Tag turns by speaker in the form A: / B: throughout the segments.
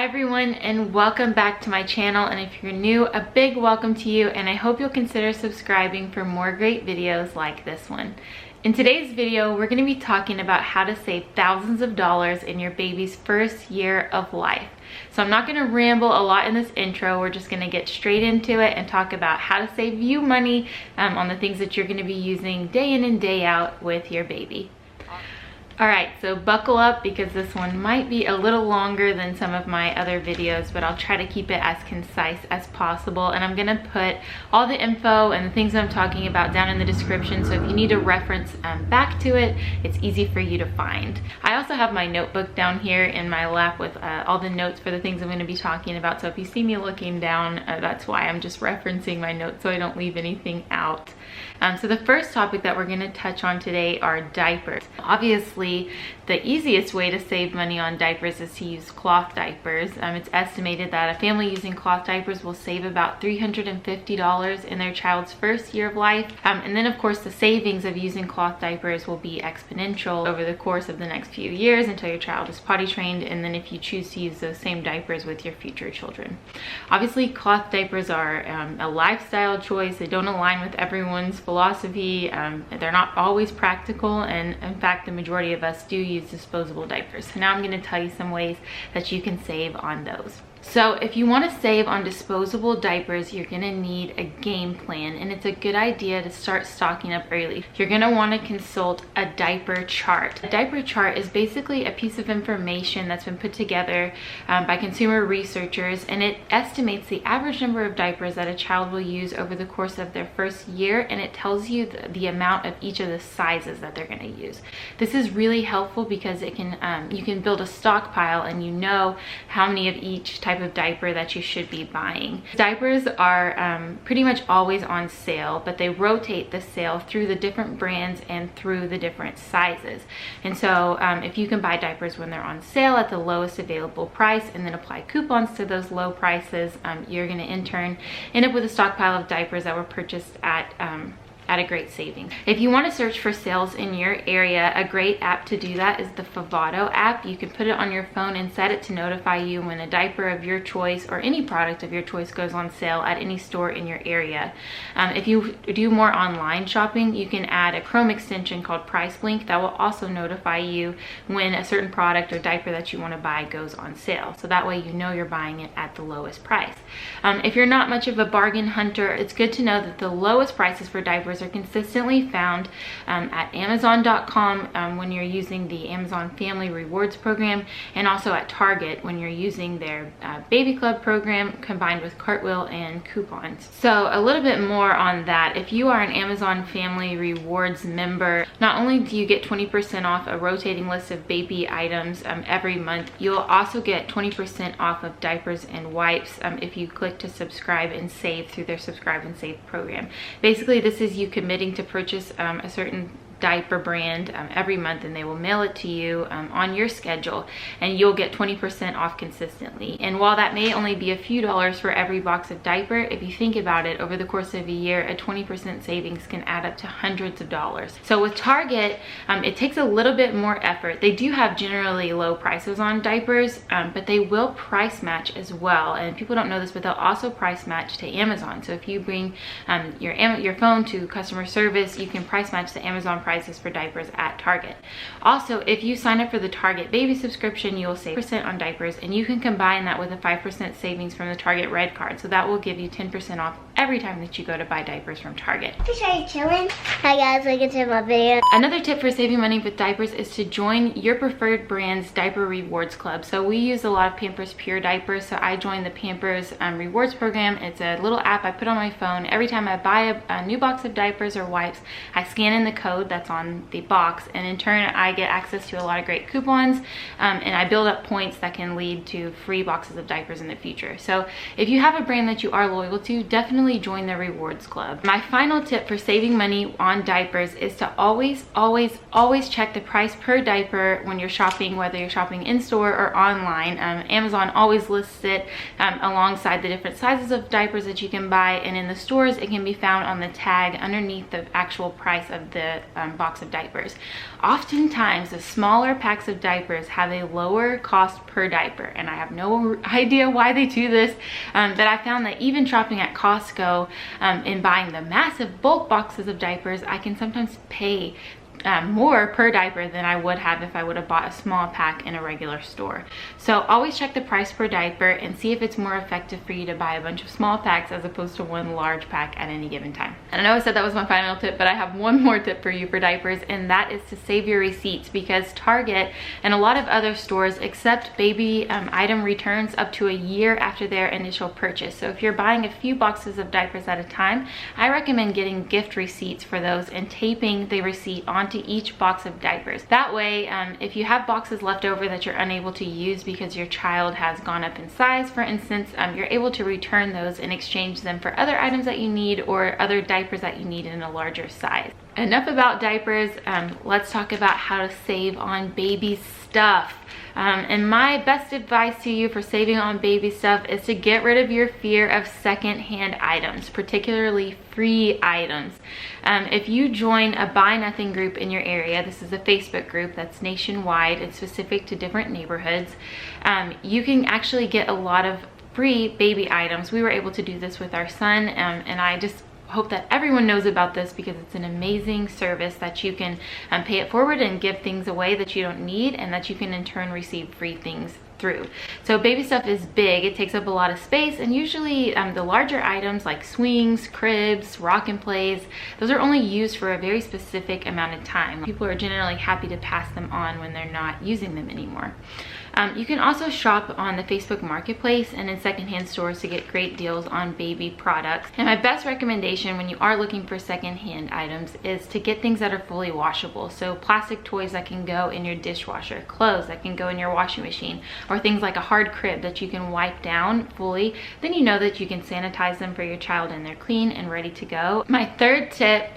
A: everyone, and welcome back to my channel. And if you're new, a big welcome to you, and I hope you'll consider subscribing for more great videos like this one. In today's video, we're going to be talking about how to save thousands of dollars in your baby's first year of life. So I'm not going to ramble a lot in this intro. We're just going to get straight into it and talk about how to save you money on the things that you're going to be using day in and day out with your baby. Alright, so buckle up because this one might be a little longer than some of my other videos, but I'll try to keep it as concise as possible. And I'm going to put all the info and the things that I'm talking about down in the description, so if you need to reference back to it, it's easy for you to find. I also have my notebook down here in my lap with all the notes for the things I'm going to be talking about, so if you see me looking down, that's why I'm just referencing my notes so I don't leave anything out. So the first topic that we're going to touch on today are diapers. Obviously, the easiest way to save money on diapers is to use cloth diapers. It's estimated that a family using cloth diapers will save about $350 in their child's first year of life. And then of course the savings of using cloth diapers will be exponential over the course of the next few years until your child is potty trained, and then if you choose to use those same diapers with your future children. Obviously, cloth diapers are a lifestyle choice. They don't align with everyone's philosophy. They're not always practical, and in fact the majority of us do use disposable diapers. So now I'm going to tell you some ways that you can save on those. So if you want to save on disposable diapers, you're going to need a game plan, and it's a good idea to start stocking up early. You're going to want to consult a diaper chart. A diaper chart is basically a piece of information that's been put together by consumer researchers, and it estimates the average number of diapers that a child will use over the course of their first year, and it tells you the amount of each of the sizes that they're going to use. This is really helpful because it can you can build a stockpile, and you know how many of each type of diaper that you should be buying. Diapers are pretty much always on sale, but they rotate the sale through the different brands and through the different sizes. And so if you can buy diapers when they're on sale at the lowest available price and then apply coupons to those low prices, you're going to in turn end up with a stockpile of diapers that were purchased at a great savings. If you want to search for sales in your area, a great app to do that is the Favado app. You can put it on your phone and set it to notify you when a diaper of your choice or any product of your choice goes on sale at any store in your area. If you do more online shopping, you can add a Chrome extension called Priceblink that will also notify you when a certain product or diaper that you want to buy goes on sale. So that way you know you're buying it at the lowest price. If you're not much of a bargain hunter, it's good to know that the lowest prices for diapers are consistently found at Amazon.com when you're using the Amazon Family Rewards program, and also at Target when you're using their Baby Club program combined with Cartwheel and coupons. So a little bit more on that. If you are an Amazon Family Rewards member, not only do you get 20% off a rotating list of baby items every month, you'll also get 20% off of diapers and wipes if you click to subscribe and save through their subscribe and save program. Basically, this is you committing to purchase a certain diaper brand every month, and they will mail it to you on your schedule, and you'll get 20% off consistently. And while that may only be a few dollars for every box of diaper, if you think about it, over the course of a year, a 20% savings can add up to hundreds of dollars. So with Target, it takes a little bit more effort. They do have generally low prices on diapers, but they will price match as well. And people don't know this, but they'll also price match to Amazon. So if you bring your phone to customer service, you can price match the Amazon prices for diapers at Target. Also, if you sign up for the Target baby subscription, you will save 10% on diapers, and you can combine that with a 5% savings from the Target Red Card. So that will give you 10% off every time that you go to buy diapers from Target.
B: Are you chilling? Hi guys, welcome to my video.
A: Another tip for saving money with diapers is to join your preferred brand's diaper rewards club. So we use a lot of Pampers Pure diapers, so I joined the Pampers rewards program. It's a little app I put on my phone. Every time I buy a new box of diapers or wipes, I scan in the code that's on the box, and in turn I get access to a lot of great coupons, and I build up points that can lead to free boxes of diapers in the future. So if you have a brand that you are loyal to, definitely join the rewards club. My final tip for saving money on diapers is to always check the price per diaper when you're shopping, whether you're shopping in store or online. Amazon always lists it alongside the different sizes of diapers that you can buy, and in the stores it can be found on the tag underneath the actual price of the box of diapers. Oftentimes, the smaller packs of diapers have a lower cost per diaper, and I have no idea why they do this, but I found that even shopping at Costco and buying the massive bulk boxes of diapers, I can sometimes pay more per diaper than I would have if I would have bought a small pack in a regular store. So always check the price per diaper and see if it's more effective for you to buy a bunch of small packs as opposed to one large pack at any given time. And I know I said that was my final tip, but I have one more tip for you for diapers, and that is to save your receipts, because Target and a lot of other stores accept baby item returns up to a year after their initial purchase. So if you're buying a few boxes of diapers at a time, I recommend getting gift receipts for those and taping the receipt onto each box of diapers. That way, if you have boxes left over that you're unable to use because your child has gone up in size, for instance, you're able to return those and exchange them for other items that you need or other diapers that you need in a larger size. Enough about diapers. Let's talk about how to save on baby stuff. And my best advice to you for saving on baby stuff is to get rid of your fear of secondhand items, particularly free items. If you join a Buy Nothing group in your area, this is a Facebook group that's nationwide, it's specific to different neighborhoods, you can actually get a lot of free baby items. We were able to do this with our son, and I just hope that everyone knows about this because it's an amazing service that you can pay it forward and give things away that you don't need, and that you can in turn receive free things through. So baby stuff is big, it takes up a lot of space, and usually the larger items like swings, cribs, rock and plays, those are only used for a very specific amount of time. People are generally happy to pass them on when they're not using them anymore. You can also shop on the Facebook Marketplace and in secondhand stores to get great deals on baby products. And my best recommendation when you are looking for secondhand items is to get things that are fully washable. So plastic toys that can go in your dishwasher, clothes that can go in your washing machine, or things like a hard crib that you can wipe down fully. Then you know that you can sanitize them for your child and they're clean and ready to go. My third tip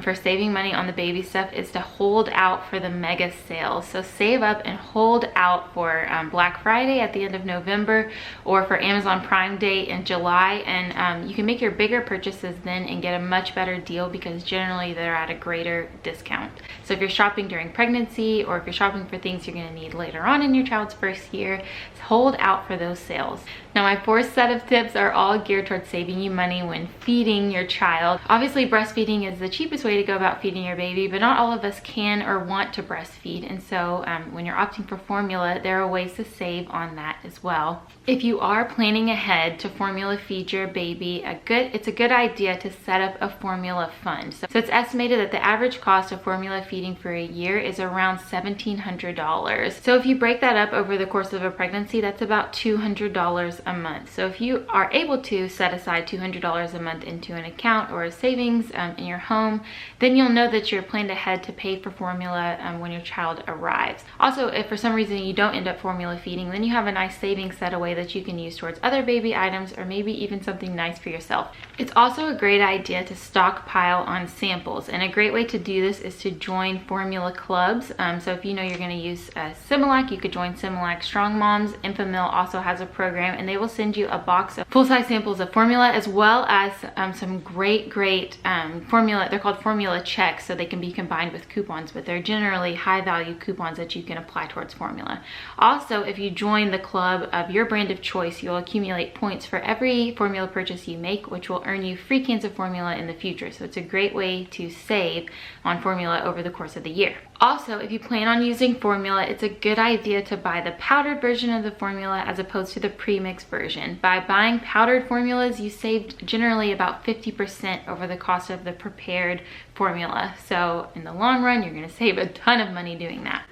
A: for saving money on the baby stuff is to hold out for the mega sales. So save up and hold out for Black Friday at the end of November, or for Amazon Prime Day in July, and you can make your bigger purchases then and get a much better deal because generally they're at a greater discount. So if you're shopping during pregnancy, or if you're shopping for things you're going to need later on in your child's first year, hold out for those sales. Now my fourth set of tips are all geared towards saving you money when feeding your child. Obviously breastfeeding is the cheapest way to go about feeding your baby, but not all of us can or want to breastfeed, and so when you're opting for formula, there are ways to save on that as well. If you are planning ahead to formula feed your baby, it's a good idea to set up a formula fund. So it's estimated that the average cost of formula feeding for a year is around $1,700. So if you break that up over the course of a pregnancy, that's about $200 a month. So if you are able to set aside $200 a month into an account or a savings in your home, then you'll know that you're planned ahead to pay for formula when your child arrives. Also, if for some reason you don't end up formula feeding, then you have a nice savings set away that you can use towards other baby items, or maybe even something nice for yourself. It's also a great idea to stockpile on samples, and a great way to do this is to join formula clubs. So if you know you're going to use Similac, you could join Similac Strong Moms. Infamil also has a program, and they will send you a box of full-size samples of formula, as well as some great formula. They're called formula checks, so they can be combined with coupons, but they're generally high-value coupons that you can apply towards formula. Also, if you join the club of your brand of choice, you'll accumulate points for every formula purchase you make, which will earn you free cans of formula in the future. So it's a great way to save on formula over the course of the year. Also, if you plan on using formula, it's a good idea to buy the powdered version of the formula as opposed to the premix version. By buying powdered formulas, you save generally about 50% over the cost of the prepared formula. So in the long run, you're going to save a ton of money doing that.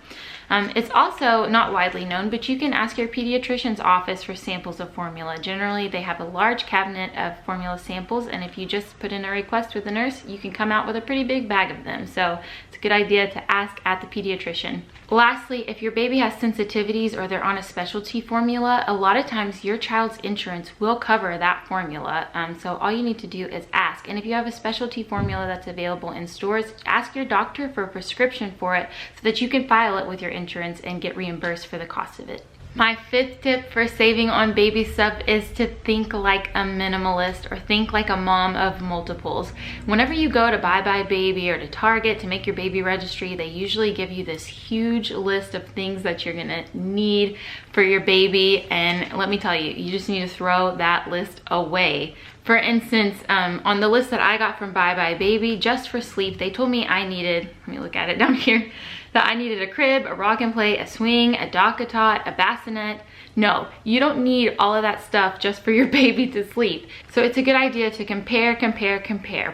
A: It's also not widely known, but you can ask your pediatrician's office for samples of formula. Generally, they have a large cabinet of formula samples, and if you just put in a request with the nurse, you can come out with a pretty big bag of them. So it's a good idea to ask at the pediatrician. Lastly, if your baby has sensitivities or they're on a specialty formula, a lot of times your child's insurance will cover that formula. So all you need to do is ask. And if you have a specialty formula that's available in stores, ask your doctor for a prescription for it so that you can file it with your insurance and get reimbursed for the cost of it. My fifth tip for saving on baby stuff is to think like a minimalist, or think like a mom of multiples. Whenever you go to Buy Buy Baby or to Target to make your baby registry, they usually give you this huge list of things that you're gonna need for your baby, and let me tell you, you just need to throw that list away. For instance, on the list that I got from Buy Buy Baby, just for sleep, they told me I needed, let me look at it down here, that I needed a crib, a rock and play, a swing, a dock-a-tot, a bassinet. No, you don't need all of that stuff just for your baby to sleep. So it's a good idea to compare.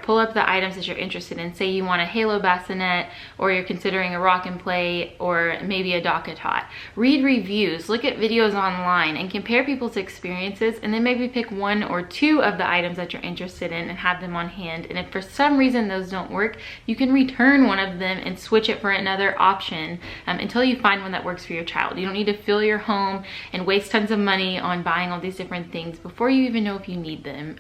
A: Pull up the items that you're interested in. Say you want a halo bassinet, or you're considering a rock and play, or maybe a dock-a-tot. Read reviews, look at videos online, and compare people's experiences, and then maybe pick one or two of the items that you're interested in and have them on hand. And if for some reason those don't work, you can return one of them and switch it for another option until you find one that works for your child. You don't need to fill your home and waste tons of money on buying all these different things before you even know if you need them.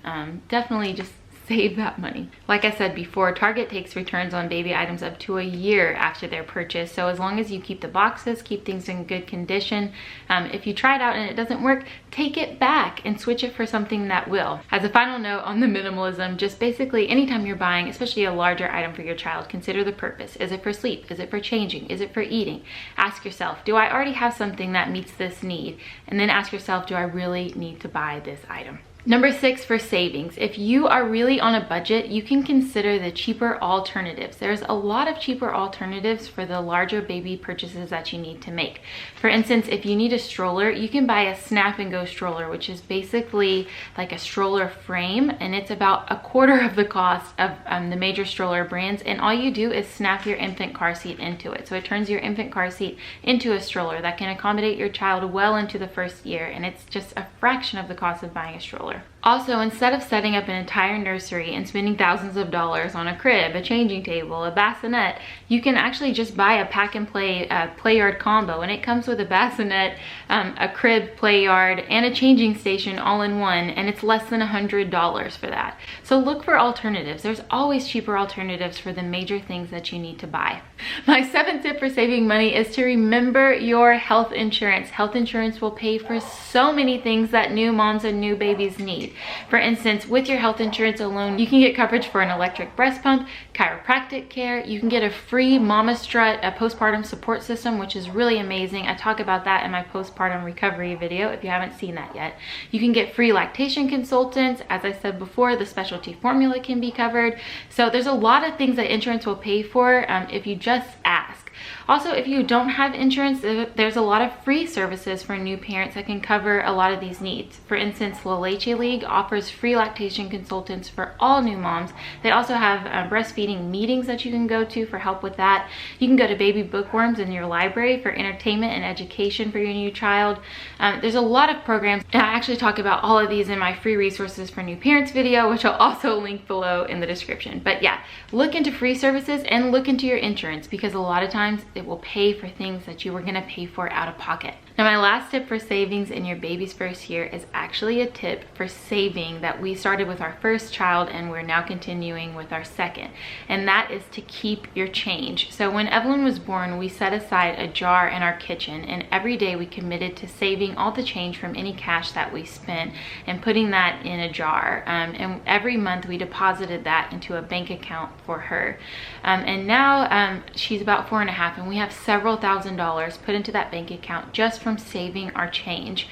A: Definitely just save that money. Like I said before, Target takes returns on baby items up to a year after their purchase. So as long as you keep the boxes, keep things in good condition, if you try it out and it doesn't work, take it back and switch it for something that will. As a final note on the minimalism, just basically anytime you're buying, especially a larger item for your child, consider the purpose. Is it for sleep? Is it for changing? Is it for eating? Ask yourself, do I already have something that meets this need? And then ask yourself, do I really need to buy this item? Number 6 for savings. If you are really on a budget, you can consider the cheaper alternatives. There's a lot of cheaper alternatives for the larger baby purchases that you need to make. For instance, if you need a stroller, you can buy a snap and go stroller, which is basically like a stroller frame, and it's about a quarter of the cost of the major stroller brands, and all you do is snap your infant car seat into it. So it turns your infant car seat into a stroller that can accommodate your child well into the first year, and it's just a fraction of the cost of buying a stroller. Also, instead of setting up an entire nursery and spending thousands of dollars on a crib, a changing table, a bassinet, you can actually just buy a pack and play play yard combo, and it comes with a bassinet, a crib, play yard, and a changing station all in one, and it's less than $100 for that. So look for alternatives. There's always cheaper alternatives for the major things that you need to buy. My 7th tip for saving money is to remember your health insurance. Health insurance will pay for so many things that new moms and new babies need. For instance, with your health insurance alone, you can get coverage for an electric breast pump, chiropractic care. You can get a free Mama Strut, a postpartum support system, which is really amazing. I talk about that in my postpartum recovery video if you haven't seen that yet. You can get free lactation consultants. As I said before, the specialty formula can be covered. So there's a lot of things that insurance will pay for if you just ask. Also, if you don't have insurance, there's a lot of free services for new parents that can cover a lot of these needs. For instance, La Leche League offers free lactation consultants for all new moms. They also have breastfeeding meetings that you can go to for help with that. You can go to Baby Bookworms in your library for entertainment and education for your new child. There's a lot of programs, and I actually talk about all of these in my free resources for new parents video, which I'll also link below in the description. But yeah, look into free services and look into your insurance, because a lot of times it will pay for things that you were gonna pay for out of pocket. Now, my last tip for savings in your baby's first year is actually a tip for saving that we started with our first child and we're now continuing with our second, and that is to keep your change. So when Evelyn was born, we set aside a jar in our kitchen, and every day we committed to saving all the change from any cash that we spent and putting that in a jar, and every month we deposited that into a bank account for her, and now she's about 4.5, and we have several $1,000s put into that bank account just from saving our change.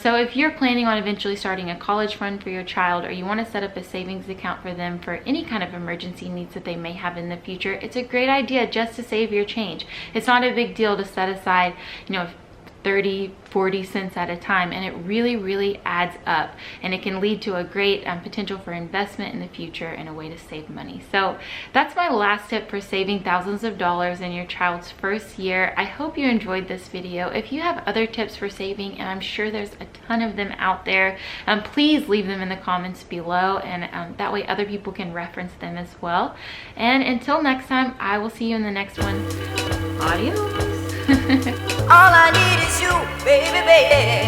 A: So if you're planning on eventually starting a college fund for your child, or you want to set up a savings account for them for any kind of emergency needs that they may have in the future, it's a great idea just to save your change. It's not a big deal to set aside, 30-40 cents at a time, and it really adds up, and it can lead to a great potential for investment in the future and a way to save money. So that's my last tip for saving thousands of dollars in your child's first year. I hope you enjoyed this video. If you have other tips for saving, and I'm sure there's a ton of them out there, please leave them in the comments below, and that way other people can reference them as well. And until next time, I will see you in the next one. Adios.
C: All I need is you, baby, baby.